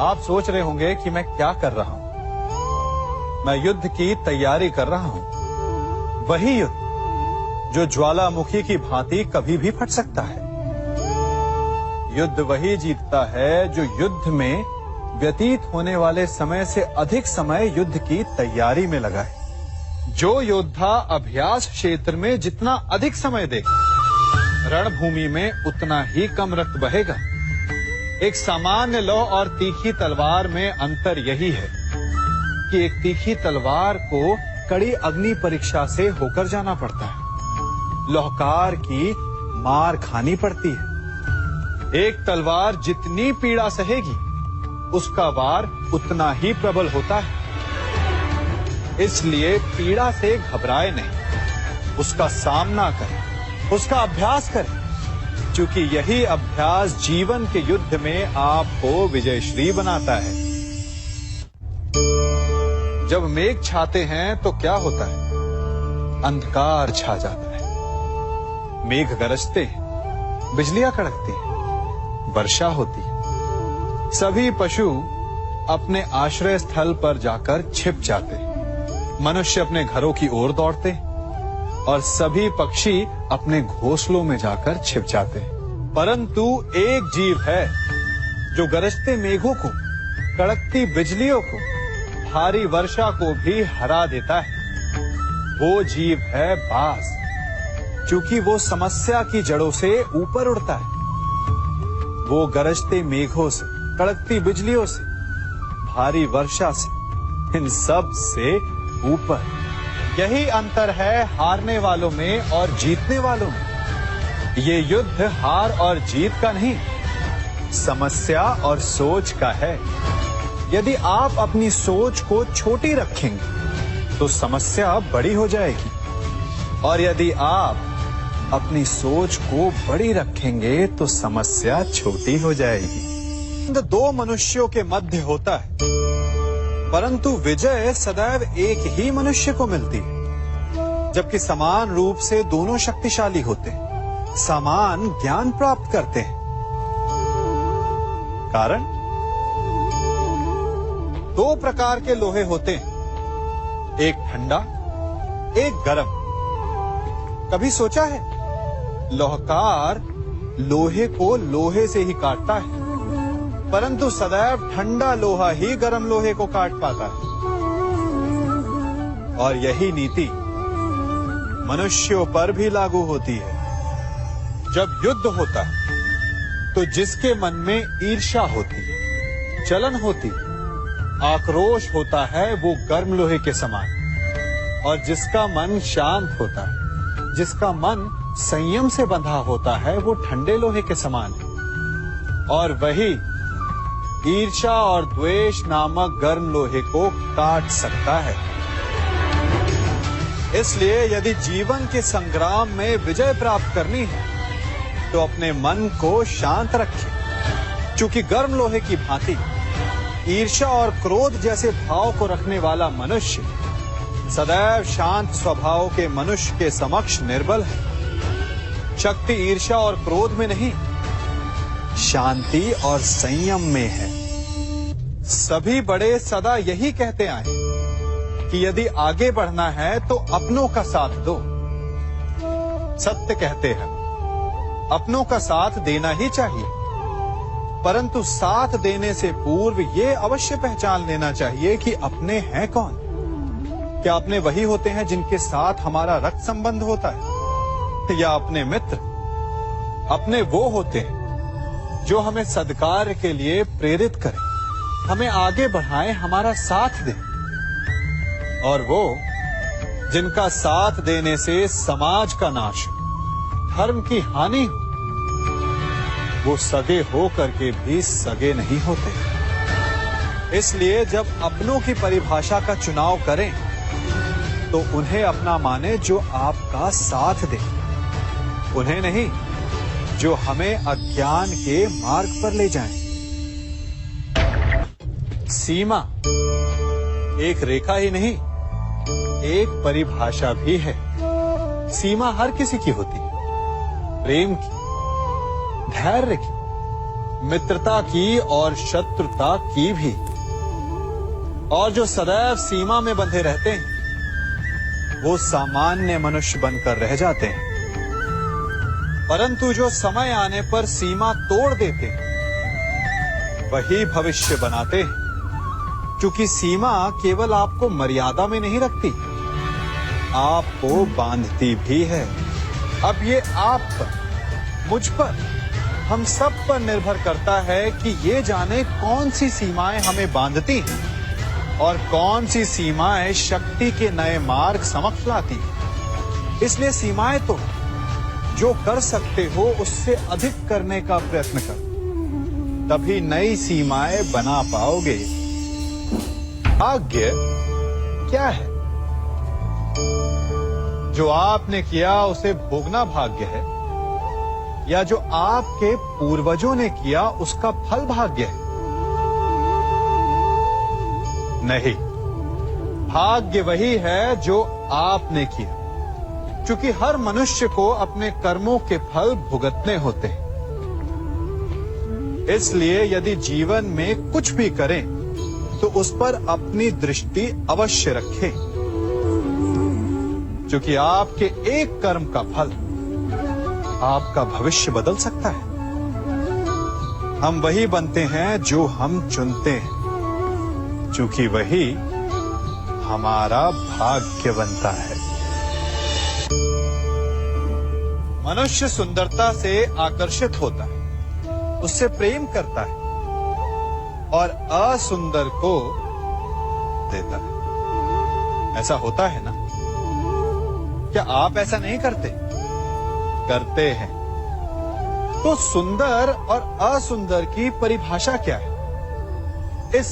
आप सोच रहे होंगे कि मैं क्या कर रहा हूं। मैं युद्ध की तैयारी कर रहा हूं। वही युद्ध जो ज्वालामुखी की भांति कभी भी फट सकता है। युद्ध वही जीतता है जो युद्ध में व्यतीत होने वाले समय से अधिक समय युद्ध की तैयारी में लगाए। जो योद्धा अभ्यास क्षेत्र में जितना अधिक समय देगा, रणभूमि में उतना ही कम रक्त बहेगा। एक सामान्य लौ और तीखी तलवार में अंतर यही है कि एक तीखी तलवार को कड़ी अग्नि परीक्षा से होकर जाना पड़ता है। लौहकार की मार खानी पड़ती है। एक तलवार जितनी पीड़ा सहेगी, उसका वार उतना ही प्रबल होता है। इसलिए पीड़ा से घबराए नहीं, उसका सामना करें, उसका अभ्यास करें, क्योंकि यही अभ्यास जीवन के युद्ध में आपको विजयश्री बनाता है। जब मेघ छाते हैं तो क्या होता है? अंधकार छा जाता है। मेघ गरजते हैं, बिजलियां कड़कती हैं, वर्षा होती है। सभी पशु अपने आश्रय स्थल पर जाकर छिप जाते हैं। मनुष्य अपने घरों की ओर दौड़ते हैं और सभी पक्षी अपने घोंसलों में जाकर छिप जाते हैं। परंतु एक जीव है जो गरजते मेघों को, कड़कती बिजलियों को, भारी वर्षा को भी हरा देता है। वो जीव है बाज, क्योंकि वो समस्या की जड़ों से ऊपर उड़ता है। वो गरजते मेघों से, कड़कती बिजलियों से, भारी वर्षा से, इन सब से ऊपर। यही अंतर है हारने वालों में और जीतने वालों में। ये युद्ध हार और जीत का नहीं, समस्या और सोच का है। यदि आप अपनी सोच को छोटी रखेंगे तो समस्या बड़ी हो जाएगी, और यदि आप अपनी सोच को बड़ी रखेंगे तो समस्या छोटी हो जाएगी। दो मनुष्यों के मध्य होता है, परंतु विजय सदैव एक ही मनुष्य को मिलती है। जबकि समान रूप से दोनों शक्तिशाली होते हैं, समान ज्ञान प्राप्त करते हैं। कारण दो प्रकार के लोहे होते हैं, एक ठंडा, एक गर्म। कभी सोचा है? लोहकार लोहे को लोहे से ही काटता है, परंतु सदैव ठंडा लोहा ही गर्म लोहे को काट पाता है। और यही नीति मनुष्यों पर भी लागू होती है। जब युद्ध होता है तो जिसके मन में ईर्ष्या होती है, जलन होती है, आक्रोश होता है, वो गर्म लोहे के समान। और जिसका मन शांत होता है, जिसका मन संयम से बंधा होता है, वो ठंडे लोहे के समान है। और वही ईर्ष्या और द्वेष नामक गर्म लोहे को काट सकता है। इसलिए यदि जीवन के संग्राम में विजय प्राप्त करनी है तो अपने मन को शांत रखें, क्योंकि गर्म लोहे की भांति ईर्ष्या और क्रोध जैसे भाव को रखने वाला मनुष्य सदैव शांत स्वभाव के मनुष्य के समक्ष निर्बल है। शक्ति ईर्ष्या और क्रोध में नहीं, शांति और संयम में है। सभी बड़े सदा यही कहते आए कि यदि आगे बढ़ना है तो अपनों का साथ दो। सत्य कहते हैं, अपनों का साथ देना ही चाहिए, परंतु साथ देने से पूर्व ये अवश्य पहचान लेना चाहिए कि अपने हैं कौन। क्या अपने वही होते हैं जिनके साथ हमारा रक्त संबंध होता है, या अपने मित्र? अपने वो होते हैं जो हमें सद्कार्य के लिए प्रेरित करें, हमें आगे बढ़ाएं, हमारा साथ दें। और वो जिनका साथ देने से समाज का नाश हो, धर्म की हानि हो, वो सगे हो करके भी सगे नहीं होते। इसलिए जब अपनों की परिभाषा का चुनाव करें तो उन्हें अपना माने जो आपका साथ दे, उन्हें नहीं जो हमें अज्ञान के मार्ग पर ले जाएं। सीमा एक रेखा ही नहीं, एक परिभाषा भी है। सीमा हर किसी की होती है, प्रेम की, धैर्य की, मित्रता की और शत्रुता की भी। और जो सदैव सीमा में बंधे रहते हैं वो सामान्य मनुष्य बनकर रह जाते हैं, परंतु जो समय आने पर सीमा तोड़ देते हैं वही भविष्य बनाते हैं, क्योंकि सीमा केवल आपको मर्यादा में नहीं रखती, आपको बांधती भी है। अब ये आप पर, मुझ पर, हम सब पर निर्भर करता है कि ये जाने कौन सी सीमाएं हमें बांधती हैं और कौन सी सीमाएं शक्ति के नए मार्ग समक्ष लाती हैं। इसलिए सीमाएं तो जो कर सकते हो उससे अधिक करने का प्रयत्न करो, तभी नई सीमाएं बना पाओगे। भाग्य क्या है? जो आपने किया उसे भोगना भाग्य है, या जो आपके पूर्वजों ने किया उसका फल भाग्य है? नहीं, भाग्य वही है जो आपने किया, क्योंकि हर मनुष्य को अपने कर्मों के फल भुगतने होते हैं। इसलिए यदि जीवन में कुछ भी करें तो उस पर अपनी दृष्टि अवश्य रखें, क्योंकि आपके एक कर्म का फल आपका भविष्य बदल सकता है। हम वही बनते हैं जो हम चुनते हैं, क्योंकि वही हमारा भाग्य बनता है। मनुष्य सुंदरता से आकर्षित होता है, उससे प्रेम करता है और असुंदर को देता है। ऐसा होता है ना? क्या आप ऐसा नहीं करते? करते हैं। तो सुंदर और असुंदर की परिभाषा क्या है? इस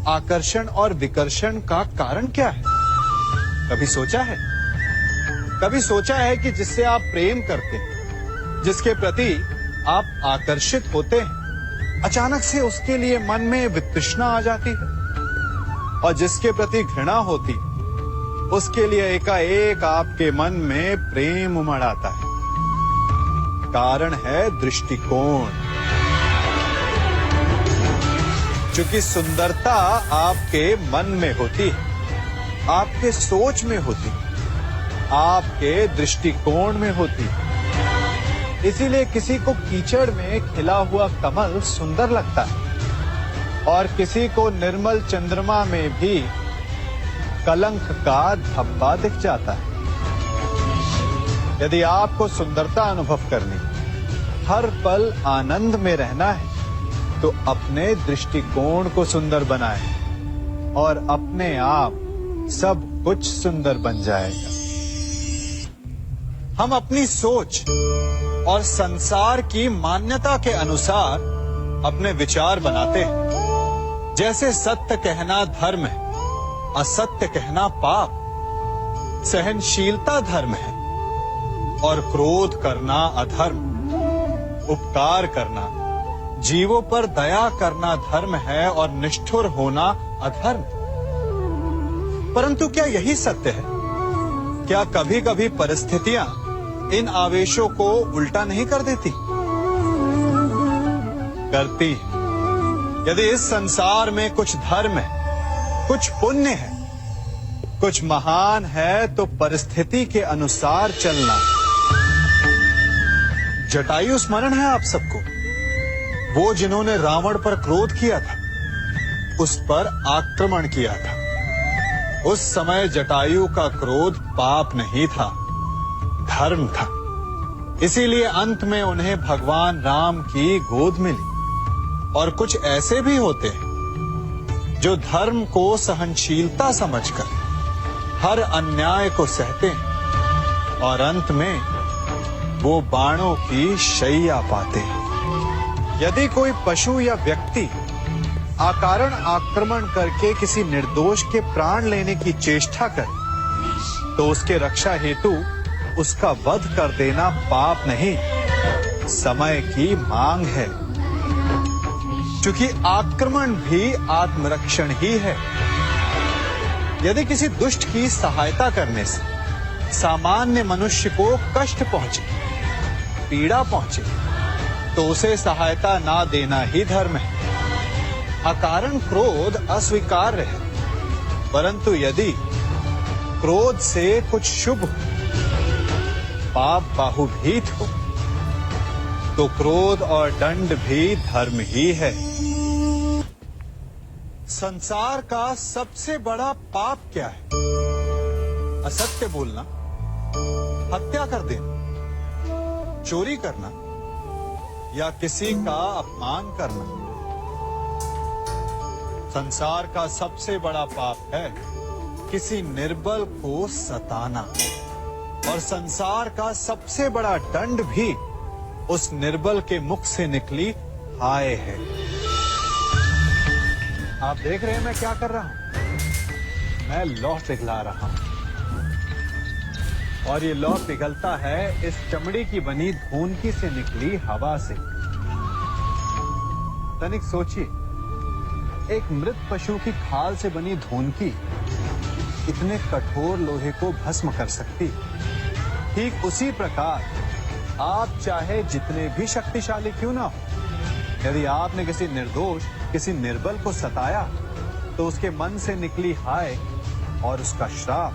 आकर्षण और विकर्षण का कारण क्या है? कभी सोचा है? कभी सोचा है कि जिससे आप प्रेम करते हैं, जिसके प्रति आप आकर्षित होते हैं, अचानक से उसके लिए मन में वितृष्णा आ जाती है, और जिसके प्रति घृणा होती है उसके लिए एकाएक आपके मन में प्रेम उमड़ आता है। कारण है दृष्टिकोण। क्योंकि सुंदरता आपके मन में होती है, आपके सोच में होती है, आपके दृष्टिकोण में होती है। इसीलिए किसी को कीचड़ में खिला हुआ कमल सुंदर लगता है और किसी को निर्मल चंद्रमा में भी कलंक का धब्बा दिख जाता है। यदि आपको सुंदरता अनुभव करनी, हर पल आनंद में रहना है, तो अपने दृष्टिकोण को सुंदर बनाएं और अपने आप सब कुछ सुंदर बन जाएगा। हम अपनी सोच और संसार की मान्यता के अनुसार अपने विचार बनाते हैं। जैसे सत्य कहना धर्म है, असत्य कहना पाप, सहनशीलता धर्म है और क्रोध करना अधर्म, उपकार करना, जीवों पर दया करना धर्म है और निष्ठुर होना अधर्म। परंतु क्या यही सत्य है? क्या कभी कभी परिस्थितियां इन आवेशों को उल्टा नहीं कर देती? करती है। यदि इस संसार में कुछ धर्म है, कुछ पुण्य है, कुछ महान है, तो परिस्थिति के अनुसार चलना। जटायु स्मरण है आप सबको, वो जिन्होंने रावण पर क्रोध किया था, उस पर आक्रमण किया था। उस समय जटायु का क्रोध पाप नहीं था, धर्म था। इसीलिए अंत में उन्हें भगवान राम की गोद मिली। और कुछ ऐसे भी होते हैं जो धर्म को सहनशीलता समझकर हर अन्याय को सहते हैं और अंत में वो बाणों की शैया पाते हैं। यदि कोई पशु या व्यक्ति अकारण आक्रमण करके किसी निर्दोष के प्राण लेने की चेष्टा करे, तो उसके रक्षा हेतु उसका वध कर देना पाप नहीं, समय की मांग है। क्योंकि आक्रमण भी आत्मरक्षण ही है। यदि किसी दुष्ट की सहायता करने से सामान्य मनुष्य को कष्ट पहुंचे, पीड़ा पहुंचे, तो उसे सहायता ना देना ही धर्म है। अकारण क्रोध अस्वीकार्य है, परंतु यदि क्रोध से कुछ शुभ हो, पाप बाहुभीत हो, तो क्रोध और दंड भी धर्म ही है। संसार का सबसे बड़ा पाप क्या है? असत्य बोलना, हत्या कर देना, चोरी करना या किसी का अपमान करना। संसार का सबसे बड़ा पाप है किसी निर्बल को सताना, और संसार का सबसे बड़ा दंड भी उस निर्बल के मुख से निकली हाय है। आप देख रहे हैं मैं क्या कर रहा हूं? मैं लौह पिघला रहा हूं, और ये लौह पिघलता है इस चमड़ी की बनी धूनकी से निकली हवा से। तनिक सोचिए, एक मृत पशु की खाल से बनी धूनकी इतने कठोर लोहे को भस्म कर सकती। ठीक उसी प्रकार आप चाहे जितने भी शक्तिशाली क्यों ना हो, यदि आपने किसी निर्दोष, किसी निर्बल को सताया, तो उसके मन से निकली हाय और उसका श्राप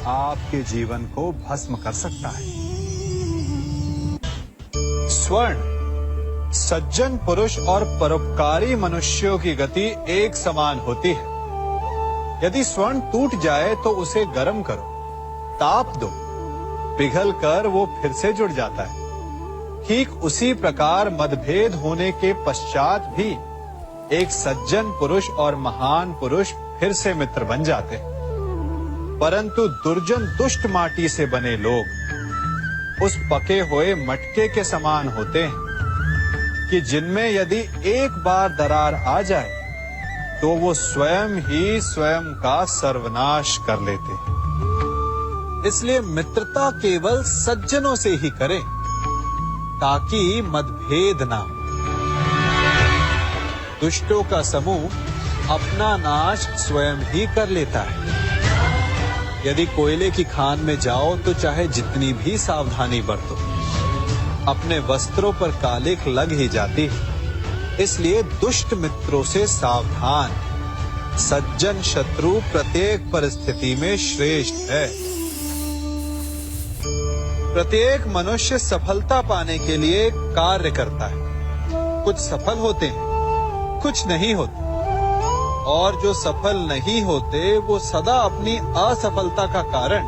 आपके जीवन को भस्म कर सकता है। स्वर्ण, सज्जन पुरुष और परोपकारी मनुष्यों की गति एक समान होती है। यदि स्वर्ण टूट जाए तो उसे गर्म करो, ताप दो, पिघल कर वो फिर से जुड़ जाता है। ठीक उसी प्रकार मतभेद होने के पश्चात भी एक सज्जन पुरुष और महान पुरुष फिर से मित्र बन जाते हैं। परंतु दुर्जन दुष्ट माटी से बने लोग उस पके हुए मटके के समान होते हैं कि जिनमें यदि एक बार दरार आ जाए तो वो स्वयं ही स्वयं का सर्वनाश कर लेते हैं। इसलिए मित्रता केवल सज्जनों से ही करें ताकि मतभेद ना हो। दुष्टों का समूह अपना नाश स्वयं ही कर लेता है। यदि कोयले की खान में जाओ तो चाहे जितनी भी सावधानी बरतो, अपने वस्त्रों पर कालिख लग ही जाती है। इसलिए दुष्ट मित्रों से सावधान। सज्जन शत्रु प्रत्येक परिस्थिति में श्रेष्ठ है। प्रत्येक मनुष्य सफलता पाने के लिए कार्य करता है। कुछ सफल होते हैं, कुछ नहीं होते, और जो सफल नहीं होते वो सदा अपनी असफलता का कारण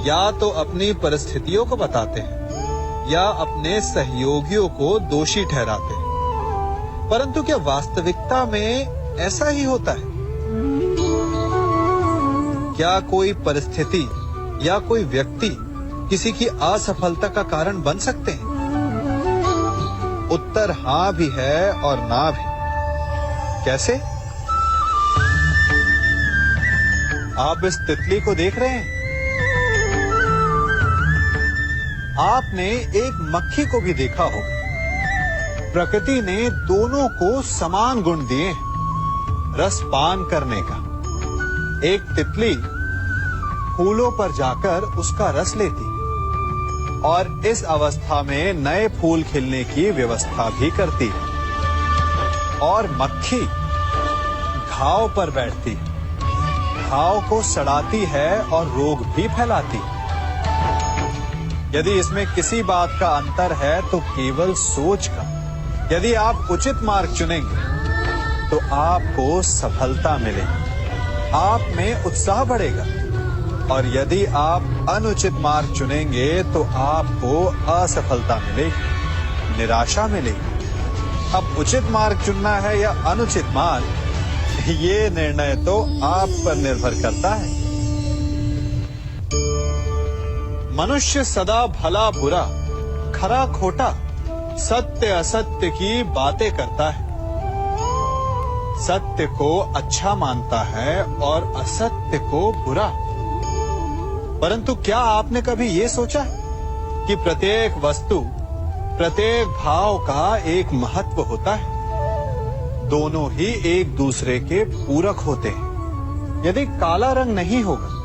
या तो अपनी परिस्थितियों को बताते हैं या अपने सहयोगियों को दोषी ठहराते हैं। परंतु क्या वास्तविकता में ऐसा ही होता है? क्या कोई परिस्थिति या कोई व्यक्ति किसी की असफलता का कारण बन सकते हैं? उत्तर हाँ भी है और ना भी। कैसे? आप इस तितली को देख रहे हैं? आपने एक मक्खी को भी देखा होगा। प्रकृति ने दोनों को समान गुण दिए हैं रस पान करने का। एक तितली फूलों पर जाकर उसका रस लेती और इस अवस्था में नए फूल खिलने की व्यवस्था भी करती है, और मक्खी घाव पर बैठती है, घाव को सड़ाती है और रोग भी फैलाती है। यदि इसमें किसी बात का अंतर है तो केवल सोच का। यदि आप उचित मार्ग चुनेंगे तो आपको सफलता मिलेगी, आप में उत्साह बढ़ेगा, और यदि आप अनुचित मार्ग चुनेंगे तो आपको असफलता मिलेगी, निराशा मिलेगी। अब उचित मार्ग चुनना है या अनुचित मार्ग, ये निर्णय तो आप पर निर्भर करता है। मनुष्य सदा भला बुरा, खरा खोटा, सत्य असत्य की बातें करता है। सत्य को अच्छा मानता है और असत्य को बुरा। परंतु क्या आपने कभी ये सोचा कि प्रत्येक वस्तु, प्रत्येक भाव का एक महत्व होता है? दोनों ही एक दूसरे के पूरक होते हैं। यदि काला रंग नहीं होगा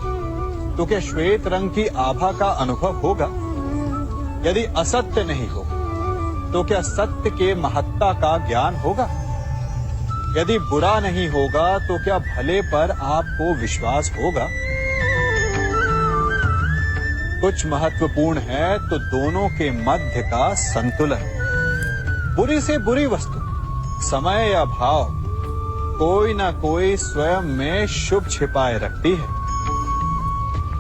तो क्या श्वेत रंग की आभा का अनुभव होगा? यदि असत्य नहीं होगा तो क्या सत्य के महत्ता का ज्ञान होगा? यदि बुरा नहीं होगा तो क्या भले पर आपको विश्वास होगा? कुछ महत्वपूर्ण है तो दोनों के मध्य का संतुलन। बुरी से बुरी वस्तु, समय या भाव, कोई ना कोई स्वयं में शुभ छिपाए रखती है।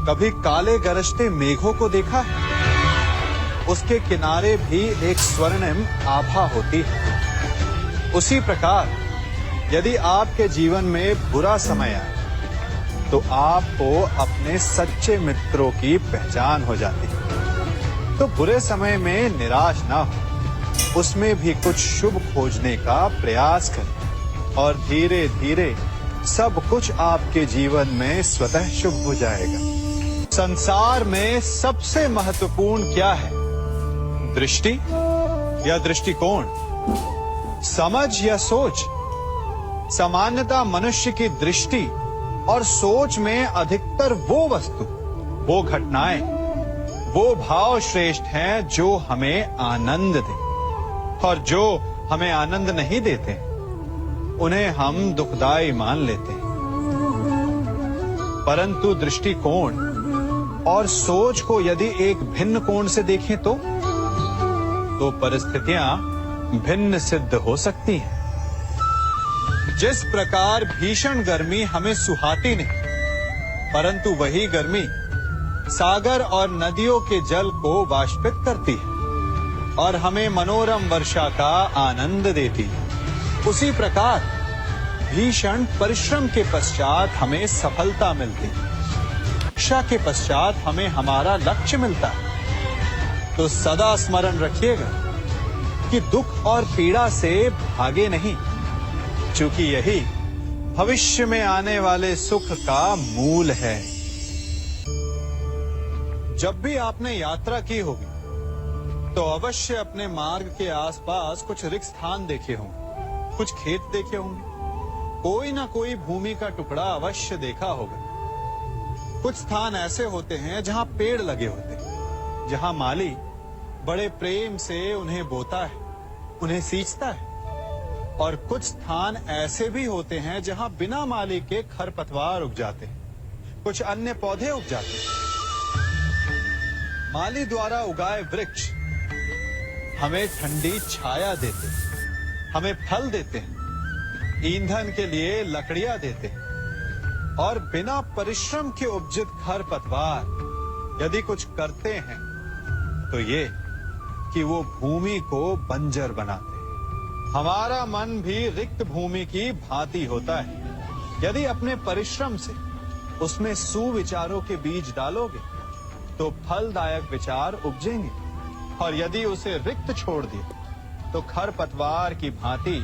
कभी काले गरजते मेघों को देखा है? उसके किनारे भी एक स्वर्णिम आभा होती है। उसी प्रकार यदि आपके जीवन में बुरा समय आए तो आपको अपने सच्चे मित्रों की पहचान हो जाती है। तो बुरे समय में निराश ना हो, उसमें भी कुछ शुभ खोजने का प्रयास करें और धीरे धीरे सब कुछ आपके जीवन में स्वतः शुभ हो जाएगा। संसार में सबसे महत्वपूर्ण क्या है? दृष्टि या दृष्टिकोण, समझ या सोच? सामान्यतः मनुष्य की दृष्टि और सोच में अधिकतर वो वस्तु, वो घटनाएं, वो भाव श्रेष्ठ हैं जो हमें आनंद दे, और जो हमें आनंद नहीं देते उन्हें हम दुखदाई मान लेते हैं। परंतु दृष्टिकोण और सोच को यदि एक भिन्न कोण से देखें तो परिस्थितियां भिन्न सिद्ध हो सकती हैं। जिस प्रकार भीषण गर्मी हमें सुहाती नहीं, परंतु वही गर्मी सागर और नदियों के जल को वाष्पित करती है और हमें मनोरम वर्षा का आनंद देती है, उसी प्रकार भीषण परिश्रम के पश्चात हमें सफलता मिलती है। इच्छा के पश्चात हमें हमारा लक्ष्य मिलता है। तो सदा स्मरण रखिएगा कि दुख और पीड़ा से भागे नहीं, क्योंकि यही भविष्य में आने वाले सुख का मूल है। जब भी आपने यात्रा की होगी तो अवश्य अपने मार्ग के आसपास कुछ रिक्त स्थान देखे होंगे, कुछ खेत देखे होंगे, कोई ना कोई भूमि का टुकड़ा अवश्य देखा होगा। कुछ स्थान ऐसे होते हैं जहां पेड़ लगे होते हैं, जहां माली बड़े प्रेम से उन्हें बोता है, उन्हें सींचता है। और कुछ स्थान ऐसे भी होते हैं जहां बिना माली के खरपतवार उग जाते हैं, कुछ अन्य पौधे उग जाते हैं। माली द्वारा उगाए वृक्ष हमें ठंडी छाया देते हैं, हमें फल देते हैं, ईंधन के लिए लकड़ियां देते हैं। और बिना परिश्रम के उपजित खरपतवार यदि कुछ करते हैं तो ये कि वो भूमि को बंजर बनाते हैं। हमारा मन भी रिक्त भूमि की भांति होता है। यदि अपने परिश्रम से उसमें सुविचारों के बीज डालोगे तो फलदायक विचार उपजेंगे, और यदि उसे रिक्त छोड़ दिया तो खरपतवार की भांति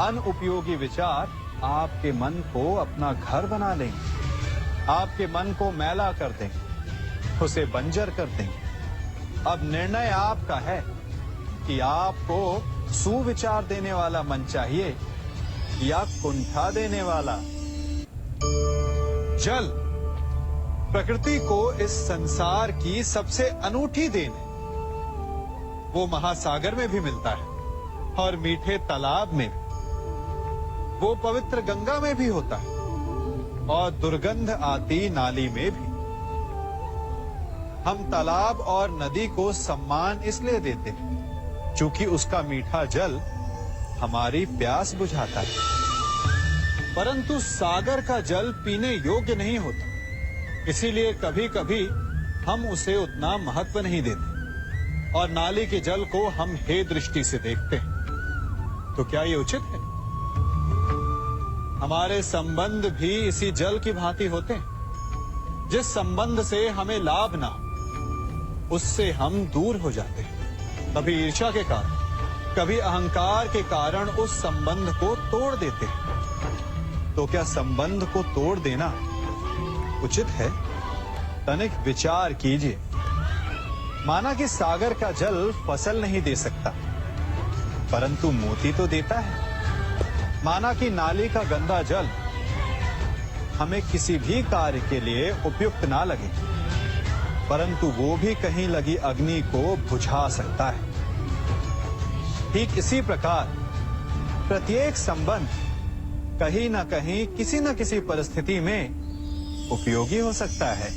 अनुपयोगी विचार आपके मन को अपना घर बना लेंगे, आपके मन को मैला कर देंगे, उसे बंजर कर देंगे। अब निर्णय आपका है कि आपको सुविचार देने वाला मन चाहिए या कुंठा देने वाला। जल प्रकृति को इस संसार की सबसे अनूठी देन है। वो महासागर में भी मिलता है और मीठे तालाब में भी, वो पवित्र गंगा में भी होता है और दुर्गंध आती नाली में भी। हम तालाब और नदी को सम्मान इसलिए देते हैं क्योंकि उसका मीठा जल हमारी प्यास बुझाता है। परंतु सागर का जल पीने योग्य नहीं होता, इसीलिए कभी कभी हम उसे उतना महत्व नहीं देते और नाली के जल को हम हे दृष्टि से देखते हैं। तो क्या ये उचित है? हमारे संबंध भी इसी जल की भांति होते हैं। जिस संबंध से हमें लाभ ना हो उससे हम दूर हो जाते हैं। कभी ईर्ष्या के कारण, कभी अहंकार के कारण उस संबंध को तोड़ देते हैं। तो क्या संबंध को तोड़ देना उचित है? तनिक विचार कीजिए। माना कि सागर का जल फसल नहीं दे सकता, परंतु मोती तो देता है। माना कि नाली का गंदा जल हमें किसी भी कार्य के लिए उपयुक्त ना लगे, परंतु वो भी कहीं लगी अग्नि को बुझा सकता है। ठीक इसी प्रकार प्रत्येक संबंध कहीं ना कहीं किसी न किसी परिस्थिति में उपयोगी हो सकता है।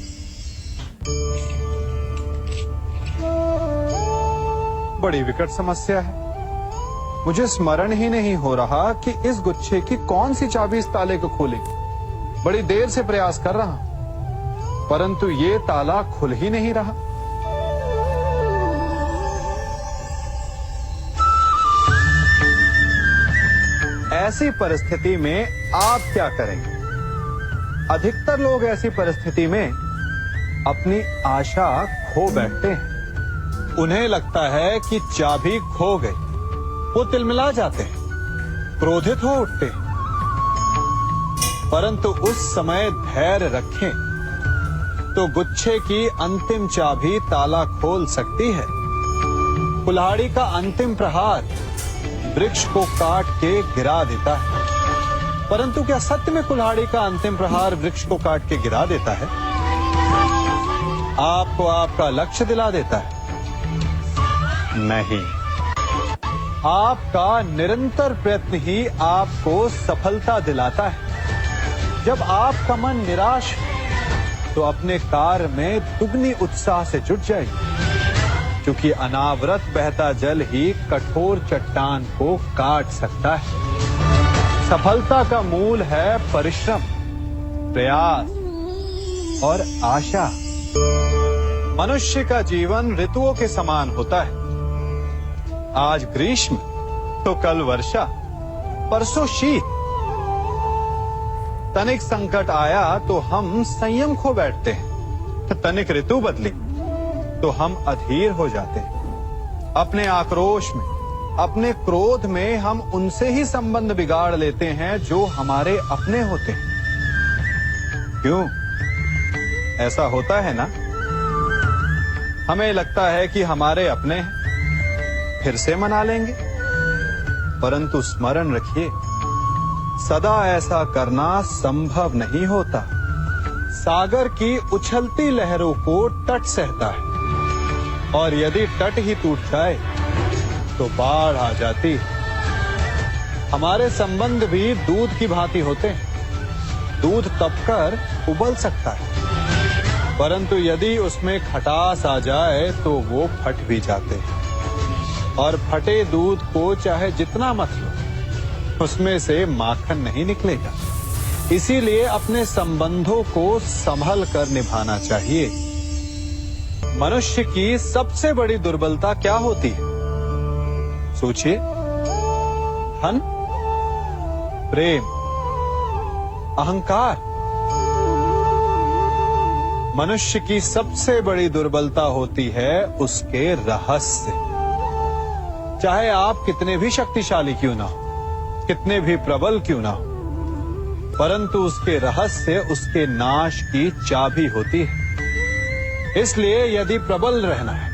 बड़ी विकट समस्या है। मुझे स्मरण ही नहीं हो रहा कि इस गुच्छे की कौन सी चाबी इस ताले को खोलेगी। बड़ी देर से प्रयास कर रहा हूं, परंतु ये ताला खुल ही नहीं रहा। ऐसी परिस्थिति में आप क्या करेंगे? अधिकतर लोग ऐसी परिस्थिति में अपनी आशा खो बैठते हैं। उन्हें लगता है कि चाबी खो गई। वो तिलमिला जाते हैं, क्रोधित हो उठते हैं। परंतु उस समय धैर्य रखें तो गुच्छे की अंतिम चाबी ताला खोल सकती है। कुल्हाड़ी का अंतिम प्रहार वृक्ष को काट के गिरा देता है, परंतु क्या सत्य में कुल्हाड़ी का अंतिम प्रहार वृक्ष को काट के गिरा देता है? आपको आपका लक्ष्य दिला देता है? नहीं। आपका निरंतर प्रयत्न ही आपको सफलता दिलाता है। जब आपका मन निराश है तो अपने कार्य में दुगनी उत्साह से जुट जाइए, क्योंकि अनावरत बहता जल ही कठोर चट्टान को काट सकता है। सफलता का मूल है परिश्रम, प्रयास और आशा। मनुष्य का जीवन ऋतुओं के समान होता है। आज ग्रीष्म तो कल वर्षा, परसों शीत। तनिक संकट आया तो हम संयम खो बैठते हैं। तनिक ऋतु बदली तो हम अधीर हो जाते हैं। अपने आक्रोश में, अपने क्रोध में हम उनसे ही संबंध बिगाड़ लेते हैं जो हमारे अपने होते हैं। क्यों ऐसा होता है ना? हमें लगता है कि हमारे अपने हैं, फिर से मना लेंगे। परंतु स्मरण रखिए, सदा ऐसा करना संभव नहीं होता। सागर की उछलती लहरों को तट सहता है, और यदि तट ही टूट जाए तो बाढ़ आ जाती। हमारे संबंध भी दूध की भांति होते हैं। दूध तपकर उबल सकता है, परंतु यदि उसमें खटास आ जाए तो वो फट भी जाते हैं। और फटे दूध को चाहे जितना मत लो, उसमें से माखन नहीं निकलेगा। इसीलिए अपने संबंधों को संभल कर निभाना चाहिए। मनुष्य की सबसे बड़ी दुर्बलता क्या होती है? सोचिए। धन, प्रेम, अहंकार। मनुष्य की सबसे बड़ी दुर्बलता होती है उसके रहस्य। चाहे आप कितने भी शक्तिशाली क्यों ना हो, कितने भी प्रबल क्यों ना हो, परंतु उसके रहस्य उसके नाश की चाबी होती है। इसलिए यदि प्रबल रहना है,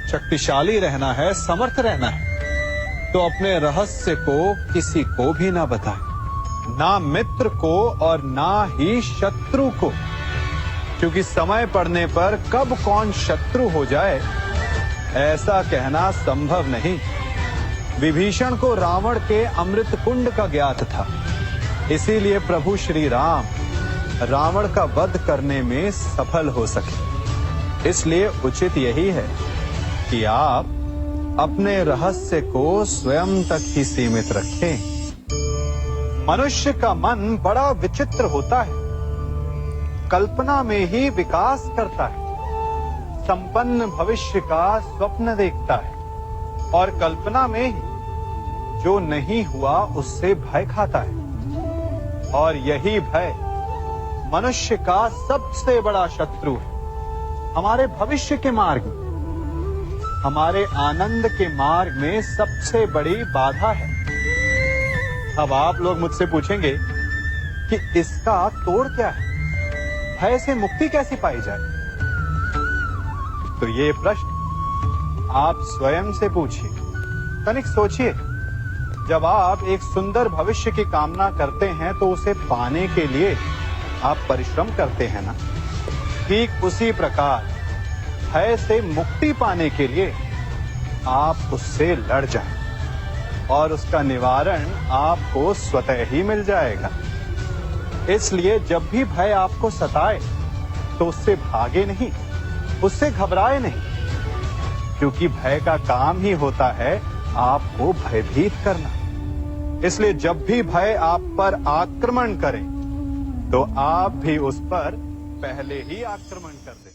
शक्तिशाली रहना है, समर्थ रहना है, तो अपने रहस्य को किसी को भी ना बताएं, ना मित्र को और ना ही शत्रु को, क्योंकि समय पड़ने पर कब कौन शत्रु हो जाए ऐसा कहना संभव नहीं। विभीषण को रावण के अमृत कुंड का ज्ञात था, इसीलिए प्रभु श्री राम रावण का वध करने में सफल हो सके। इसलिए उचित यही है कि आप अपने रहस्य को स्वयं तक ही सीमित रखें। मनुष्य का मन बड़ा विचित्र होता है, कल्पना में ही विकास करता है, संपन्न भविष्य का स्वप्न देखता है और कल्पना में ही जो नहीं हुआ उससे भय खाता है। और यही भय मनुष्य का सबसे बड़ा शत्रु है। हमारे भविष्य के मार्ग में, हमारे आनंद के मार्ग में सबसे बड़ी बाधा है। अब आप लोग मुझसे पूछेंगे कि इसका तोड़ क्या है, भय से मुक्ति कैसे पाई जाए? तो ये प्रश्न आप स्वयं से पूछिए। तनिक सोचिए, जब आप एक सुंदर भविष्य की कामना करते हैं तो उसे पाने के लिए आप परिश्रम करते हैं ना? ठीक उसी प्रकार भय से मुक्ति पाने के लिए आप उससे लड़ जाएं। और उसका निवारण आपको स्वतः ही मिल जाएगा। इसलिए जब भी भय आपको सताए तो उससे भागे नहीं, उससे घबराए नहीं, क्योंकि भय का काम ही होता है आपको भयभीत करना। इसलिए जब भी भय आप पर आक्रमण करे तो आप भी उस पर पहले ही आक्रमण कर दें।